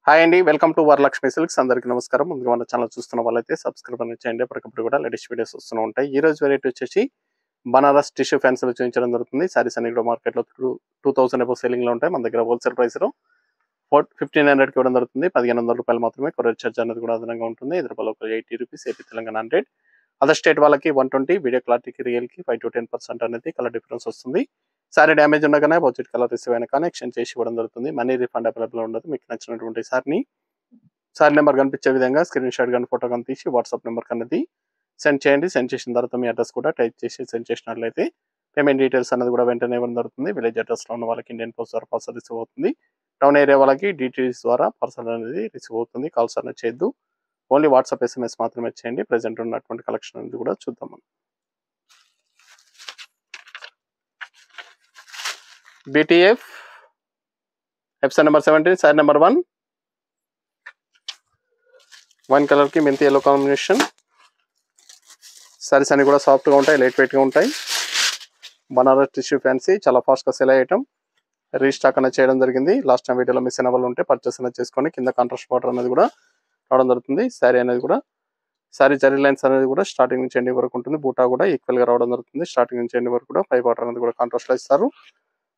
Hi అండి, welcome to Varalakshmi silks. అందరికీ నమస్కారం. ముందుగా మన ఛానల్ చూస్తున్న వాళ్ళైతే సబ్స్క్రైబ్ అనేది చేయండి. అప్పటికప్పుడు కూడా లేటెస్ట్ వీడియోస్ వస్తూ ఉంటాయి. ఈ రోజు వెరైటీ వచ్చేసి బనారస్ టిష్యూ ఫ్యాన్సీలో చూపించడం జరుగుతుంది. సారీస్ అన్ని కూడా మార్కెట్లో 2000 అబౌవ్ సెల్లింగ్లో ఉంటాయి. మన దగ్గర హోల్సేల్ ప్రైస్లో 1500కి ఇవ్వడం జరుగుతుంది. 1500 రూపాయలు మాత్రమే. కొరియర్ ఛార్జ్ అనేది కూడా అదనంగా ఉంటుంది. హైదరాబాద్ ఒక 80 rupees, AP Telangana 100. Other state వాళ్ళకి 120, వీడియో క్లారిటీకి రియల్కి 5 to 10% అనేది కలర్ డిఫరెన్స్ వస్తుంది. సారీ డ్యామేజ్ ఉండగానే బడ్జెట్ కలర్ రిసీవ్ అయినా కానీ ఎక్స్చేంజ్ చేసి ఇవ్వడం జరుగుతుంది. మనీ రిఫండ్ అవైలబుల్ ఉండదు. మీకు నచ్చినటువంటి సారీ నెంబర్ కనిపించే విధంగా స్క్రీన్ షాట్ కానీ ఫోటో కానీ తీసి వాట్సాప్ నెంబర్ అనేది సెండ్ చేయండి. సెండ్ చేసిన తర్వాత మీ అడ్రస్ కూడా టైప్ చేసి సెండ్ చేసినట్లయితే పేమెంట్ డీటెయిల్స్ అనేది కూడా వెంటనే ఇవ్వడం జరుగుతుంది. విలేజ్ అడ్రస్లో ఉన్న వాళ్ళకి ఇండియన్ పోస్ట్ ద్వారా పార్సల్ రిసీవ్ అవుతుంది. టౌన్ ఏరియా వాళ్ళకి డీటెయిల్స్ ద్వారా పార్సల్ అనేది రిసీవ్ అవుతుంది. కాల్స్ అనేది చేయొద్దు. ఓన్లీ వాట్సాప్ SMS మాత్రమే చేయండి. ప్రెసెంట్ ఉన్నటువంటి కలెక్షన్ అనేది కూడా చూద్దాం మనం. BTF episode number 17, sorry number 1. Wine colour కి మెంతి ఎల్లో కాంబినేషన్. సారీస్ అన్ని కూడా సాఫ్ట్ గా ఉంటాయి, లైట్ వెయిట్ గా ఉంటాయి. బనారస్ టిష్యూ ఫ్యాన్సీ చాలా ఫాస్ట్ గా సెల్ అయ్యేటం. రీస్టాక్ అనేది చేయడం జరిగింది. లాస్ట్ టైం వీడియోలో మిస్ అయిన వాళ్ళు ఉంటే పర్చేస్ అనేది చేసుకొని కింద కాంట్రాస్ట్ బార్డర్ అనేది కూడా రావడం జరుగుతుంది. శారీ అనేది కూడా జరీ లైన్స్ అనేది కూడా స్టార్టింగ్ నుంచి ఎండింగ్ వరకు ఉంటుంది. బూటా కూడా ఈక్వల్ గా రావడం జరుగుతుంది. స్టార్టింగ్ నుంచి ఎండింగ్ వరకు కూడా పై బార్డర్ అనేది కూడా కాంట్రాస్ట్ లో ఇస్తారు.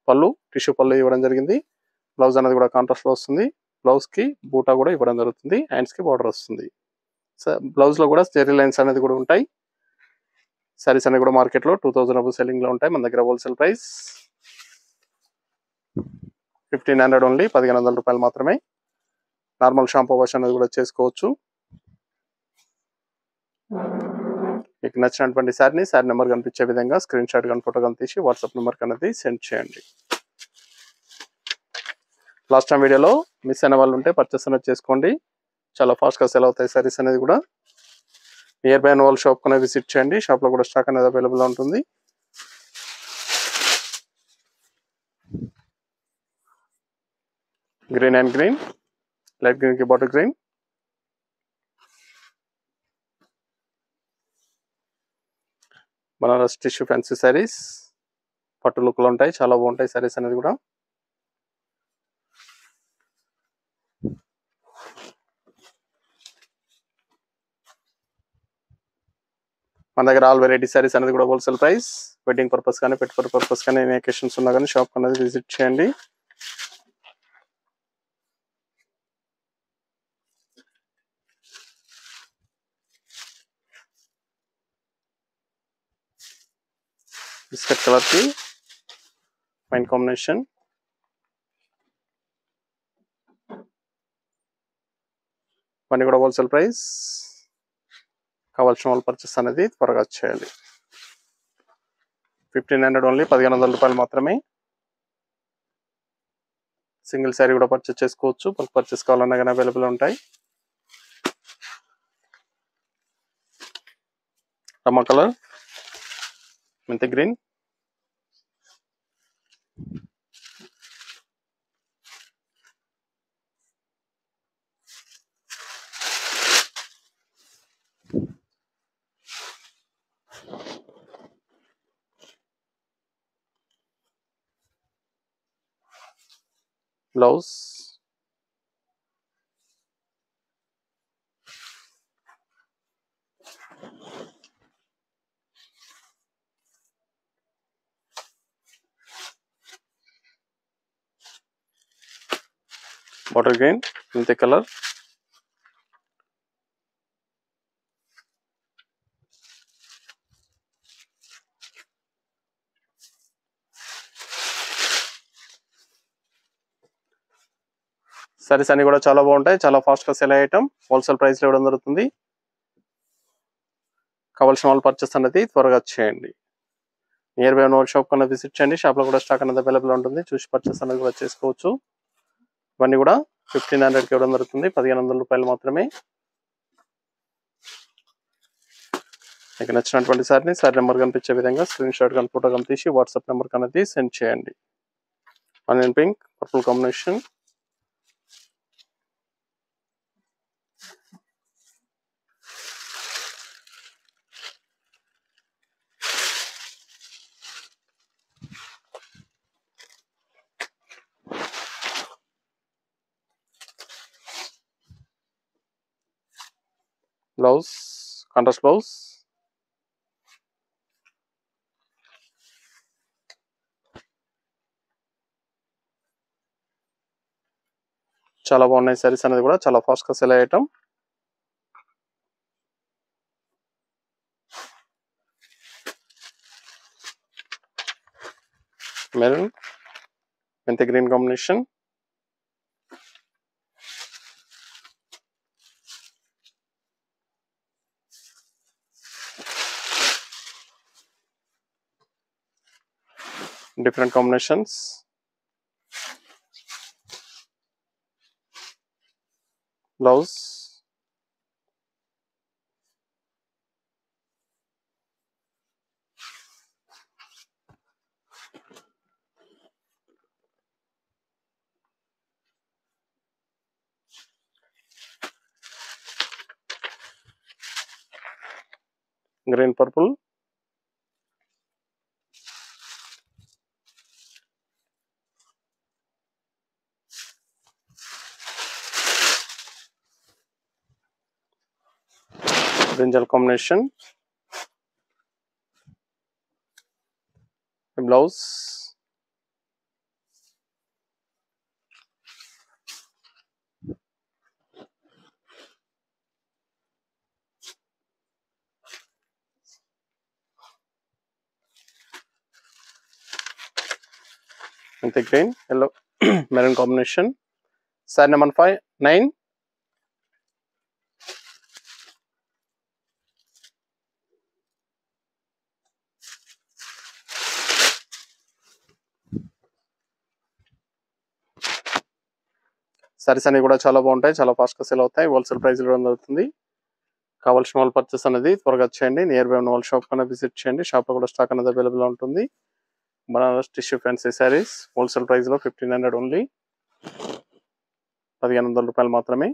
పళ్ళు టిష్యూ పళ్ళు ఇవ్వడం జరిగింది. బ్లౌజ్ అనేది కూడా కాంట్రాస్ట్ లో వస్తుంది. బ్లౌజ్ కి బూటా కూడా ఇవ్వడం జరుగుతుంది. హ్యాండ్స్ కి బార్డర్ వస్తుంది. బ్లౌజ్ లో కూడా జెరీ లైన్స్ అనేది కూడా ఉంటాయి. సారీస్ అనేది కూడా మార్కెట్ లో 2000 అబౌవ్ సెల్లింగ్ లో ఉంటాయి. మన దగ్గర హోల్సేల్ ప్రైస్ 1500 ఓన్లీ, 1500 రూపాయలు మాత్రమే. నార్మల్ షాంపూ వాష్ అనేది కూడా చేసుకోవచ్చు. మీకు నచ్చినటువంటి సారీ నెంబర్ కనిపించే విధంగా స్క్రీన్ షాట్ కానీ ఫోటో కానీ తీసి వాట్సాప్ నెంబర్ అనేది సెండ్ చేయండి. లాస్ట్ టైం వీడియోలో మిస్ అయిన వాళ్ళు ఉంటే పర్చేస్ అనేది చేసుకోండి. చాలా ఫాస్ట్గా సెల్ అవుతాయి సారీస్ అనేది కూడా. నియర్ బై వాళ్ళ షాప్ అనేది విజిట్ చేయండి. షాప్లో కూడా స్టాక్ అనేది అవైలబుల్ ఉంటుంది. Green and green, light green కి bottle green. Banaras tissue fancy saris పట్టు లుక్ లో ఉంటాయి. చాలా బాగుంటాయి సారీస్ అనేది కూడా. మన దగ్గర ఆల్ వెరైటీ సారీస్ అనేది కూడా హోల్సేల్ ప్రైస్. వెడ్డింగ్ పర్పస్ కానీ పెట్టుబడి పర్పస్ కానీ ఎన్ని అకేషన్స్ ఉన్నా కానీ షాప్ అనేది విజిట్ చేయండి. బిస్కెట్ కలర్ కి వైన్ కాంబినేషన్. ఇవన్నీ కూడా హోల్సేల్ ప్రైస్. కావాల్సిన వాళ్ళు పర్చేస్ అనేది త్వరగా చేయాలి. 1500 ఓన్లీ, 1500 రూపాయలు మాత్రమే. సింగిల్ శారీ కూడా పర్చేస్ చేసుకోవచ్చు. బల్క్ పర్చేస్ కావాలన్నా కానీ అవైలబుల్ ఉంటాయి. రమా కలర్, మెంతి గ్రీన్, బ్లౌజ్ బాటిల్ గ్రీన్, మెంతి కలర్. సారీస్ అన్ని కూడా చాలా బాగుంటాయి. చాలా ఫాస్ట్ గా సెల్ అయ్యేటం. హోల్సేల్ ప్రైస్ లో ఇవ్వడం జరుగుతుంది. కావాల్సిన వాళ్ళు పర్చేస్ అనేది త్వరగా చేయండి. నియర్ బై ఉన్న షాప్ కన్నా విజిట్ చేయండి. షాప్ లో కూడా స్టాక్ అనేది అవైలబుల్ ఉంటుంది. చూసి పర్చేస్ అనేది కూడా చేసుకోవచ్చు. ఇవన్నీ కూడా 1500కి ఇవ్వడం జరుగుతుంది. 1500 రూపాయలు మాత్రమే. మీకు నచ్చినటువంటి సారీ నెంబర్ కనిపించే విధంగా స్క్రీన్ షాట్ కానీ ఫోటో కానీ తీసి వాట్సాప్ నెంబర్ అనేది సెండ్ చేయండి. Onion pink, purple combination. Blouse contrast blouse. చాలా బాగున్నాయి సారీస్ అనేది కూడా చాలా ఫాస్ట్ గా సెల్ అయ్యటం. మెరూన్ మెంతి green combination. Different combinations. Blouse green purple. Brinjal combination. Blouse మెంతి green yellow maroon combination. Sari number 9. Saris అన్ని కూడా చాలా బాగుంటాయి, చాలా ఫాస్ట్ గా సేల్ అవుతాయి. హోల్సేల్ ప్రైస్ ఇవ్వడం జరుగుతుంది. కావాల్సిన వాళ్ళు పర్చేస్ అనేది త్వరగా చేయండి. నియర్ బై ఉన్న వాళ్ళ షాప్ కన్నా విజిట్ చేయండి. షాప్ లో కూడా స్టాక్ అనేది అవైలబుల్ ఉంటుంది. Banaras tissue fancy saris wholesale price లో 1500 ఓన్లీ, 1500 రూపాయలు మాత్రమే.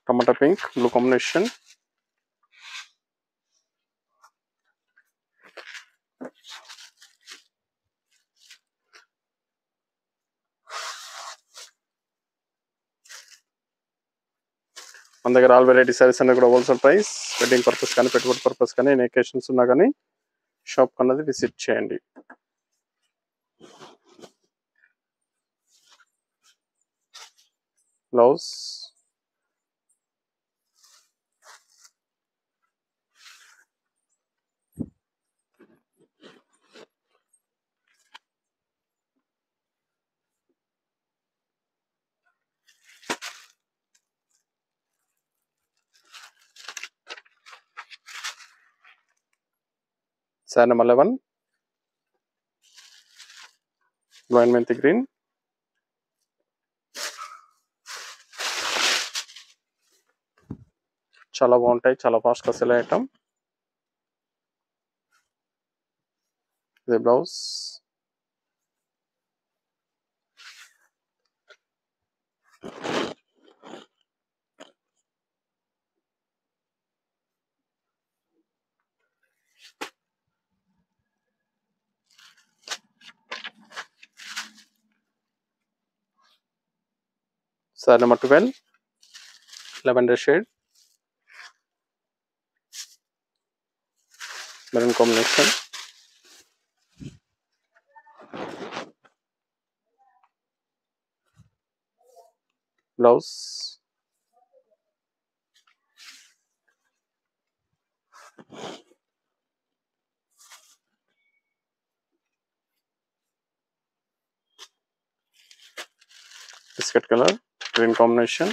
టమాటా పింక్ బ్లూ కాంబినేషన్. మన దగ్గర ఆల్ వెరైటీ సారీస్ అన్ని కూడా హోల్సేల్ ప్రైస్. వెడ్డింగ్ పర్పస్ కానీ పెట్టుబడి పర్పస్ కానీ ఎన్ని అకేషన్స్ ఉన్నా కానీ షాప్ అన్నది విజిట్ చేయండి. బ్లౌజ్ సారీ నెంబర్ 11 వైన్ మెంతి గ్రీన్. చాలా బాగుంటాయి, చాలా ఫాస్ట్ గా సెల్ అయ్యటం. ఇది blouse. Sorry number 12 lavender shade maroon combination. Blouse biscuit colour green combination.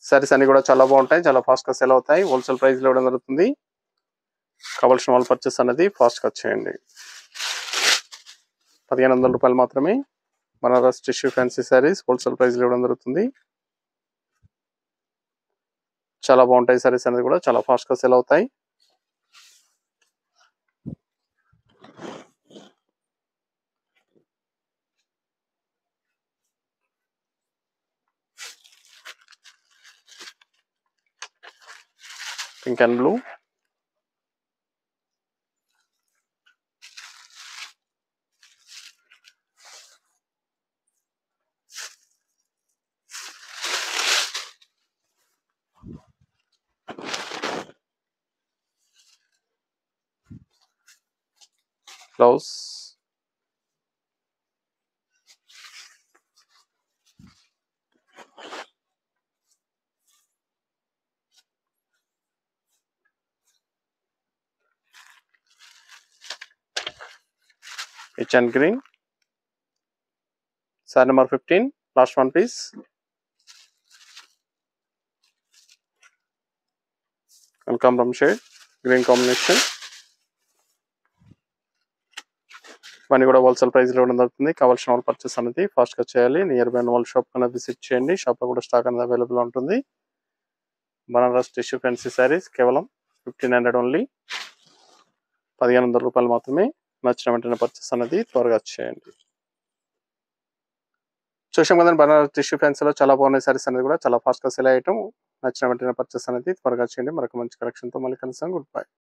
Saris అన్ని కూడా చాలా బాగుంటాయి, చాలా ఫాస్ట్ గా సేల్ అవుతాయి. హోల్సేల్ ప్రైస్ లో ఇవ్వడం జరుగుతుంది. కావాల్సిన వాళ్ళు పర్చేస్ అనేది ఫాస్ట్ గా చేయండి. 1500 రూపాయలు మాత్రమే. Banaras tissue fancy saris wholesale price లో ఇవ్వడం జరుగుతుంది. చాలా బాగుంటాయి సారీస్ అనేది కూడా చాలా ఫాస్ట్ గా సేల్ అవుతాయి. Pink and blue. Blouse, rich and green, sari number 15, last one piece. కనకాంబరం షేడ్, గ్రీన్ కాంబినేషన్. ఇవన్నీ కూడా హోల్సేల్ ప్రైస్లో ఇవ్వడం జరుగుతుంది. కావాల్సిన వాళ్ళు పర్చేస్ అనేది ఫాస్ట్గా చేయాలి. నియర్ బై వాళ్ళ షాప్ కన్నా విజిట్ చేయండి. షాప్లో కూడా స్టాక్ అనేది అవైలబుల్ ఉంటుంది. బనారస్ టిష్యూ ఫ్యాన్సీ శారీస్ కేవలం 1500 ఓన్లీ, 1500 రూపాయలు మాత్రమే. నచ్చిన వెంటనే పర్చేస్ అనేది త్వరగా చేయండి. చూసాం కదండి, బనారస్ టిష్యూ ఫ్యాన్సీలో చాలా బాగున్నాయి శారీస్ అనేది కూడా చాలా ఫాస్ట్గా సెల్ అయ్యటం. నచ్చిన వెంటనే పర్చేస్ అనేది త్వరగా చేయండి. మరొక మంచి కలెక్షన్తో మళ్ళీ కలుస్తాం. Good bye.